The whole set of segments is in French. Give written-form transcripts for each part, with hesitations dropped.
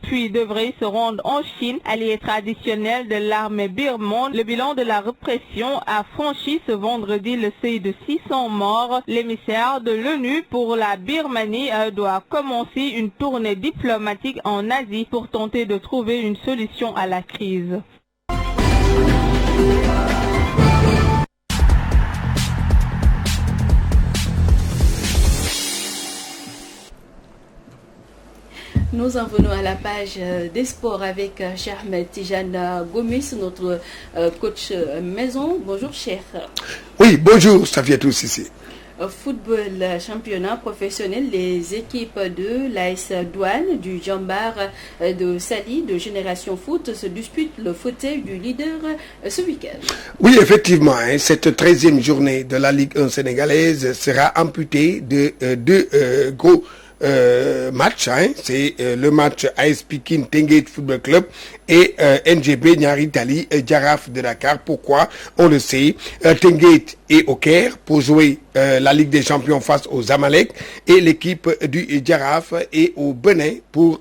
puis devrait se rendre en Chine, allié traditionnel de l'armée birmane. Le bilan de la répression a franchi ce vendredi le seuil de 600 morts. L'émissaire de l'ONU pour la Birmanie doit commencer une tournée diplomatique en Asie pour tenter de trouver une solution à la crise. Nous en venons à la page des sports avec Cheikh Ahmed Tijane Gomis, notre coach maison. Bonjour Cheikh. Oui, bonjour Safiatou Sissi. Football championnat professionnel, les équipes de l'AS Douane, du Jambar de Sali, de Génération Foot se disputent le fauteuil du leader ce week-end. Oui, effectivement, cette 13e journée de la Ligue 1 sénégalaise sera amputée de deux gros match, c'est le match AS Pikine Tenguet Football Club et NGB Niary Tally Jaraaf de Dakar. Pourquoi? On le sait, Tenguet est au Caire pour jouer la Ligue des Champions face aux Zamalek et l'équipe du Jaraaf est au Bénin pour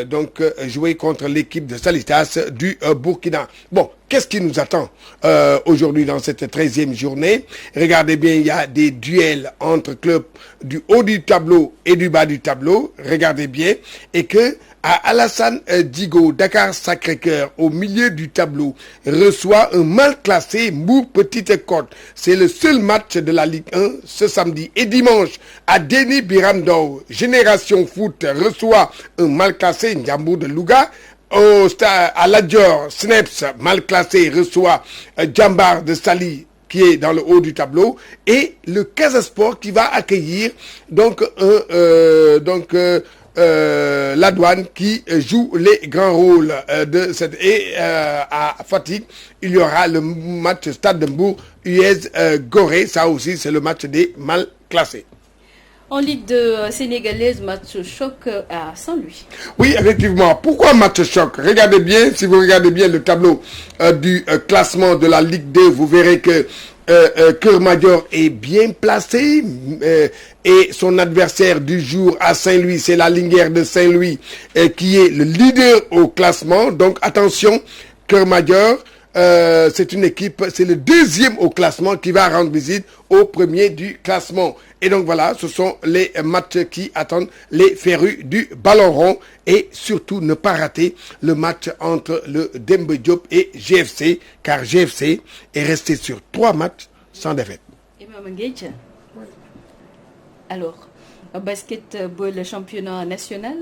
donc jouer contre l'équipe de Salitas du Burkina. Bon, qu'est-ce qui nous attend aujourd'hui dans cette 13e journée? Regardez bien, il y a des duels entre clubs du haut du tableau et du bas du tableau. Regardez bien. Et que à Alassane Digo, Dakar Sacré-Cœur, au milieu du tableau, reçoit un mal classé Mbour Petite Côte. C'est le seul match de la Ligue 1 ce samedi. Et dimanche, à Déni Biramdao, Génération Foot reçoit un mal classé Ndiambour de Louga. À la Dior, Sneps, mal classé, reçoit Jambar de Sali, qui est dans le haut du tableau, et le Casa Sport qui va accueillir donc la Douane qui joue les grands rôles de cette. Et à Fatigue, il y aura le match Stade de Mbour, US Gorée. Ça aussi, c'est le match des mal classés. En Ligue 2 sénégalaise, match choc à Saint-Louis. Oui, effectivement. Pourquoi match choc? Regardez bien, si vous regardez bien le tableau du classement de la Ligue 2, vous verrez que Keur Madior est bien placé et son adversaire du jour à Saint-Louis, c'est la Linguère de Saint-Louis qui est le leader au classement. Donc attention, Keur Madior, c'est une équipe, c'est le deuxième au classement qui va rendre visite au premier du classement. Et donc voilà, ce sont les matchs qui attendent les férus du ballon rond. Et surtout, ne pas rater le match entre le Demba Diop et GFC, car GFC est resté sur 3 matchs sans défaite. Imam Nguedja. Alors, basketball, le championnat national.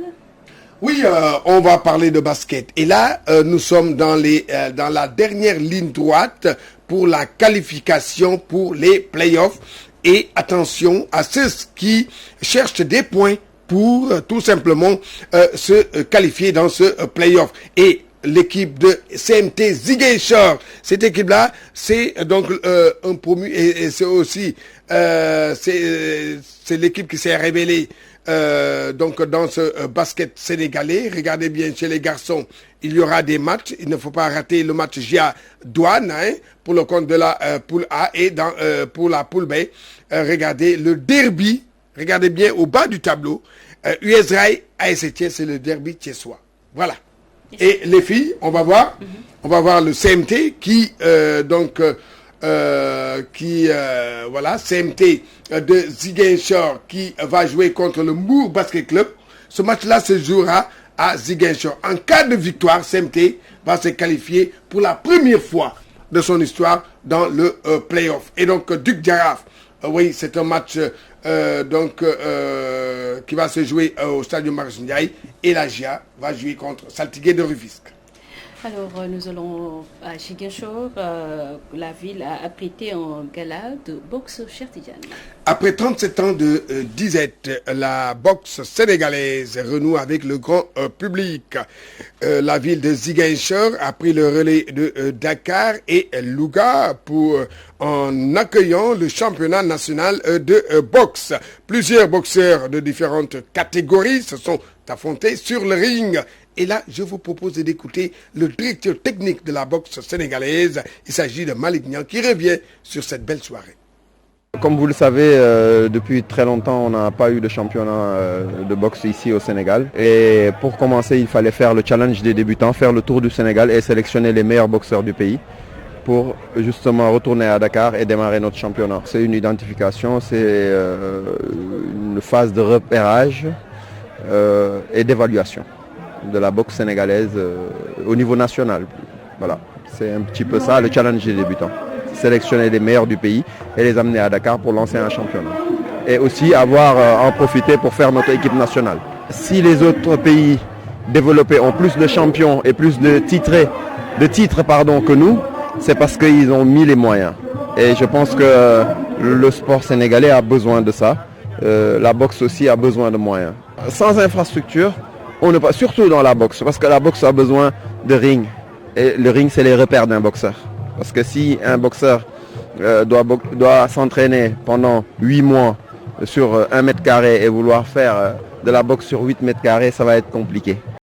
Oui, on va parler de basket. Et là, nous sommes dans la dernière ligne droite pour la qualification pour les playoffs. Et attention à ceux qui cherchent des points pour tout simplement se qualifier dans ce playoff. Et l'équipe de CMT Ziguinchor, cette équipe-là, c'est donc un promu et c'est aussi c'est l'équipe qui s'est révélée donc dans ce basket sénégalais. Regardez bien, chez les garçons, il y aura des matchs. Il ne faut pas rater le match GIA Douane pour le compte de la poule A et pour la poule B. Regardez le derby. Regardez bien au bas du tableau. US Rail AS Thiès, c'est le derby thiessois. Voilà. Et les filles, on va voir. On va voir le CMT qui voilà, CMT de Ziguinchor qui va jouer contre le Mbour Basket Club. Ce match-là se jouera à Ziguinchor. En cas de victoire, CMT va se qualifier pour la première fois de son histoire dans le playoff. Et donc, Duc Jaraaf, oui, c'est un match qui va se jouer au stade Marius Ndiaye. Et la GIA va jouer contre Saltigué de Rufisque. Alors, nous allons à Ziguinchor. La ville a abrité un gala de boxe Cheikh Tidiane. Après 37 ans de disette, la boxe sénégalaise renoue avec le grand public. La ville de Ziguinchor a pris le relais de Dakar et Louga en accueillant le championnat national de boxe. Plusieurs boxeurs de différentes catégories se sont affrontés sur le ring. Et là, je vous propose d'écouter le directeur technique de la boxe sénégalaise. Il s'agit de Malick Niang qui revient sur cette belle soirée. Comme vous le savez, depuis très longtemps, on n'a pas eu de championnat de boxe ici au Sénégal. Et pour commencer, il fallait faire le challenge des débutants, faire le tour du Sénégal et sélectionner les meilleurs boxeurs du pays pour justement retourner à Dakar et démarrer notre championnat. C'est une identification, c'est une phase de repérage et d'évaluation de la boxe sénégalaise au niveau national. Voilà, c'est un petit peu ça le challenge des débutants. Sélectionner les meilleurs du pays et les amener à Dakar pour lancer un championnat. Et aussi en profiter pour faire notre équipe nationale. Si les autres pays développés ont plus de champions et plus de titres que nous, c'est parce qu'ils ont mis les moyens. Et je pense que le sport sénégalais a besoin de ça. La boxe aussi a besoin de moyens. Sans infrastructure, on ne peut pas, surtout dans la boxe, parce que la boxe a besoin de ring. Et le ring, c'est les repères d'un boxeur. Parce que si un boxeur doit s'entraîner pendant 8 mois sur 1 mètre carré et vouloir faire de la boxe sur 8 mètres carrés, ça va être compliqué.